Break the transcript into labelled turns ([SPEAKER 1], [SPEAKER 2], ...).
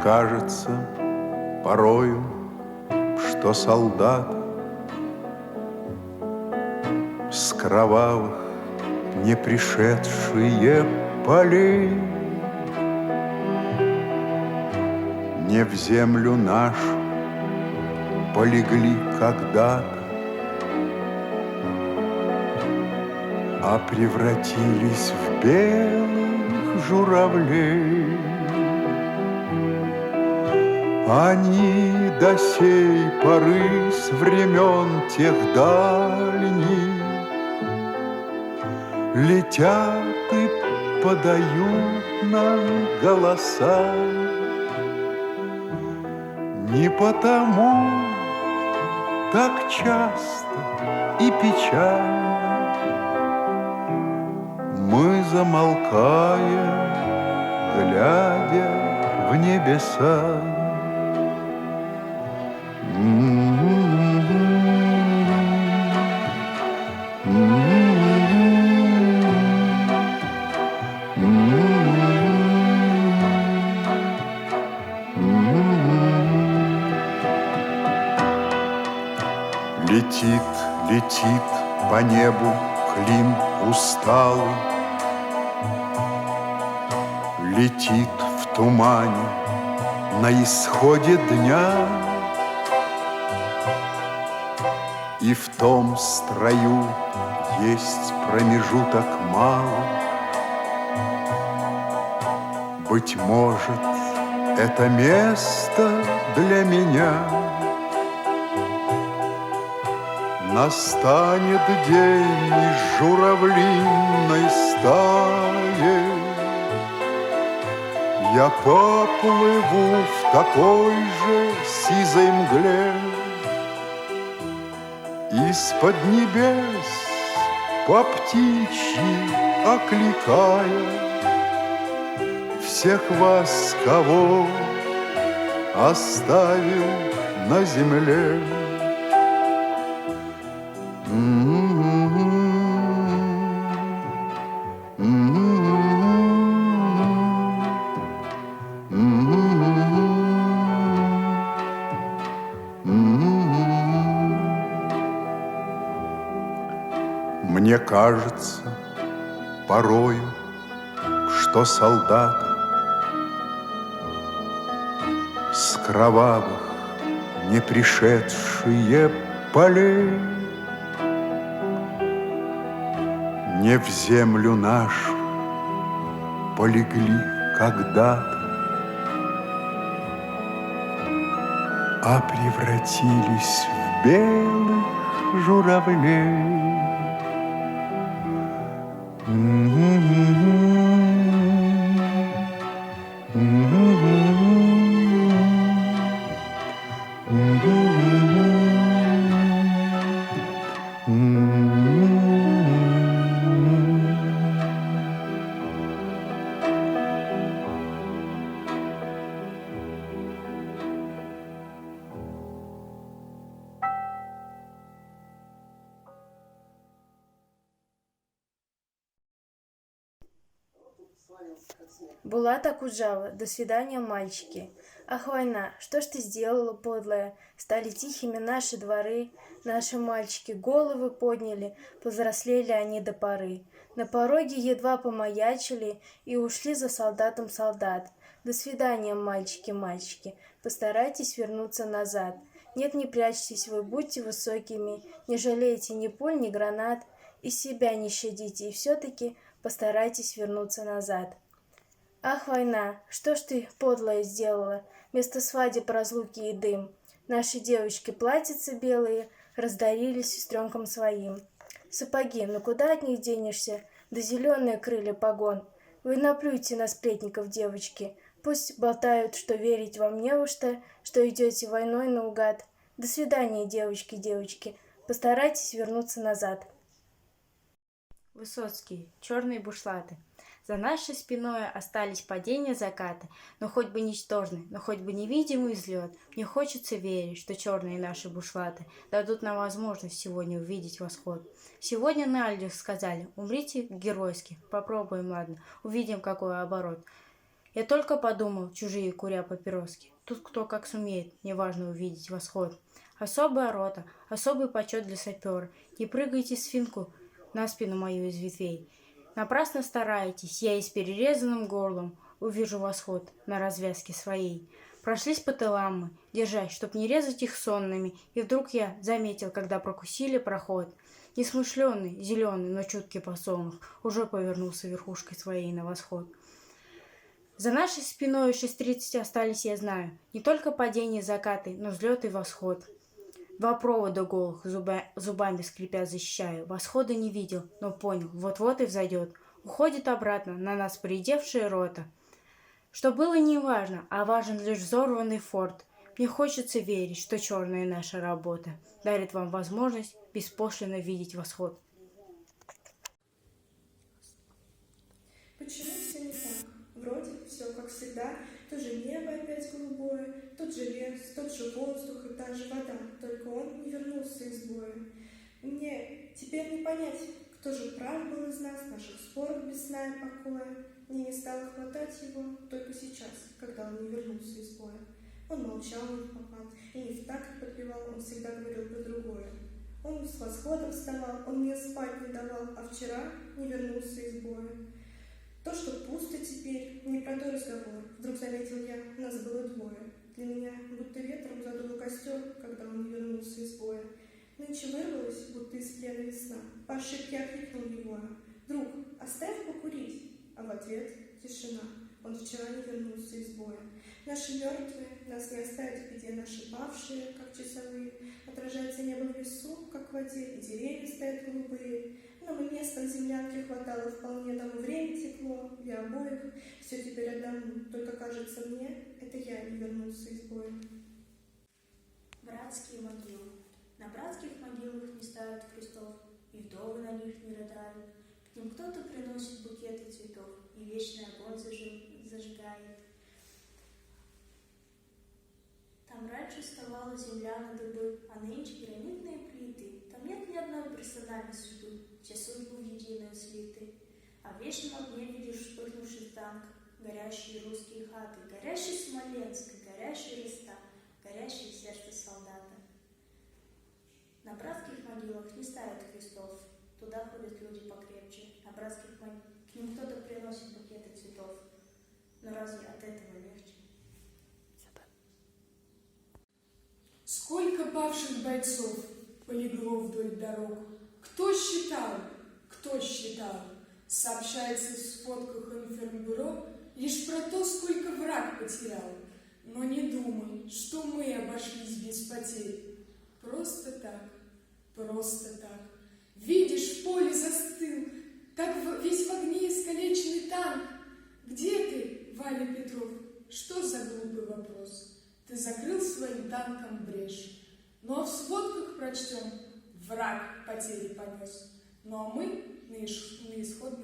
[SPEAKER 1] кажется порою, что солдат с кровавых не пришедшие полей не в землю нашу полегли когда-то, а превратились в белых журавлей. Они до сей поры с времен тех дальних летят и подают нам голоса. Не потому так часто и печально мы замолкаем, глядя в небеса. Летит, летит по небу клин усталый, летит в тумане на исходе дня, и в том строю есть промежуток малый. Быть может, это место для меня. Настанет день из журавлиной стаи, я поплыву в такой же сизой мгле. Из-под небес по птичьи окликая всех вас, кого оставил на земле. Мне кажется порою, что солдаты с кровавых не пришедшие полей не в землю нашу полегли когда-то, а превратились в белых журавлей.
[SPEAKER 2] Булат Акуджава. До свидания, мальчики. Ах, война, что ж ты сделала, подлая? Стали тихими наши дворы, наши мальчики головы подняли, повзрослели они до поры. На пороге едва помаячили и ушли за солдатом солдат. До свидания, мальчики, мальчики, постарайтесь вернуться назад. Нет, не прячьтесь вы, будьте высокими, не жалейте ни пуль, ни гранат, и себя не щадите, и все-таки постарайтесь вернуться назад. Ах, война, что ж ты, подлая, сделала? Вместо свадеб, разлуки и дым. Наши девочки платьица белые раздарили сестренкам своим. Сапоги, ну куда от них денешься? Да зеленые крылья погон. Вы наплюйте на сплетников, девочки. Пусть болтают, что верить вам не во что идете войной наугад. До свидания, девочки, девочки. Постарайтесь вернуться назад.
[SPEAKER 3] Высоцкий. Черные бушлаты. За нашей спиной остались падения заката, но хоть бы ничтожный, но хоть бы невидимый взлет. Мне хочется верить, что черные наши бушлаты дадут нам возможность сегодня увидеть восход. Сегодня на людях сказали: умрите геройски, попробуем, ладно, увидим, какой оборот. Я только подумал, чужие куря папироски. Тут кто как сумеет, неважно увидеть восход. Особая рота, особый почет для сапера. Не прыгайте свинку на спину мою из ветвей. Напрасно стараетесь, я и с перерезанным горлом увижу восход на развязке своей. Прошлись по тылам мы, держась, чтоб не резать их сонными, и вдруг я заметил, когда прокусили проход. Несмышленый, зеленый, но чуткий подсолнух уже повернулся верхушкой своей на восход. За нашей спиной 6:30 остались, я знаю, не только падение закаты, но взлет и восход. Два провода голых зубами скрипя защищаю. Восхода не видел, но понял, вот-вот и взойдет. Уходит обратно на нас поредевшая рота. Что было не важно, а важен лишь взорванный форт. Мне хочется верить, что черная наша работа дарит вам возможность беспошлино видеть восход.
[SPEAKER 4] Почему все не так? Вроде все как всегда, то же небо опять голубое, тот же лес, тот же воздух и та же вода, только он не вернулся из боя. Мне теперь не понять, кто же прав был из нас, наших споров без сна и покоя. Мне не стало хватать его только сейчас, когда он не вернулся из боя. Он молчал не в попад и не в такт подпевал, он всегда говорил про другое. Он с восходом вставал, он мне спать не давал, а вчера не вернулся из боя. То, что пусто теперь, не про то разговор. Вдруг заметил я, нас было двое. Для меня будто ветром задуло костер, когда он не вернулся из боя. Нынче вырвалась, будто из плена весна. По ошибке окликнул его. «Друг, оставь покурить». А в ответ тишина. Он вчера не вернулся из боя. Наши мертвые, нас не оставят в беде, наши павшие, как часовые. Отражается небо в лесу, как в воде, и деревья стоят голубые. Нам и места в землянке хватало вполне, там и время текло, для обоих. Все теперь одному, только кажется мне, это я не вернулся из боя.
[SPEAKER 5] Братские могилы. На братских могилах не ставят крестов, и вдовы на них не рыдают. К ним кто-то приносит букеты цветов, и вечный огонь зажигает. Там раньше вставала земля на дыбы, а нынче гранитные плиты. Там нет ни одной персональной судьбы, все судьбы в единую слиты. А в вечном огне видишь вспыхнувший танк, горящие русские хаты, горящий Смоленск, горящий Ростов, горящее сердце солдата. На братских могилах не ставят крестов, туда ходят люди покрепче. На братских могилах к ним кто-то приносит букеты цветов. Но разве от этого легче?
[SPEAKER 6] Сколько павших бойцов полегло вдоль дорог? Кто считал? Кто считал? Сообщается в сводках информбюро лишь про то, сколько враг потерял. Но не думай, что мы обошлись без потерь. Просто так, просто так. Видишь, в поле застыл, так весь в огне искалеченный танк. Где ты, Валя Петров? Что за глупый вопрос? Ты закрыл своим танком брешь. Ну а в сводках прочтем, враг потери понес. Ну а мы на исходный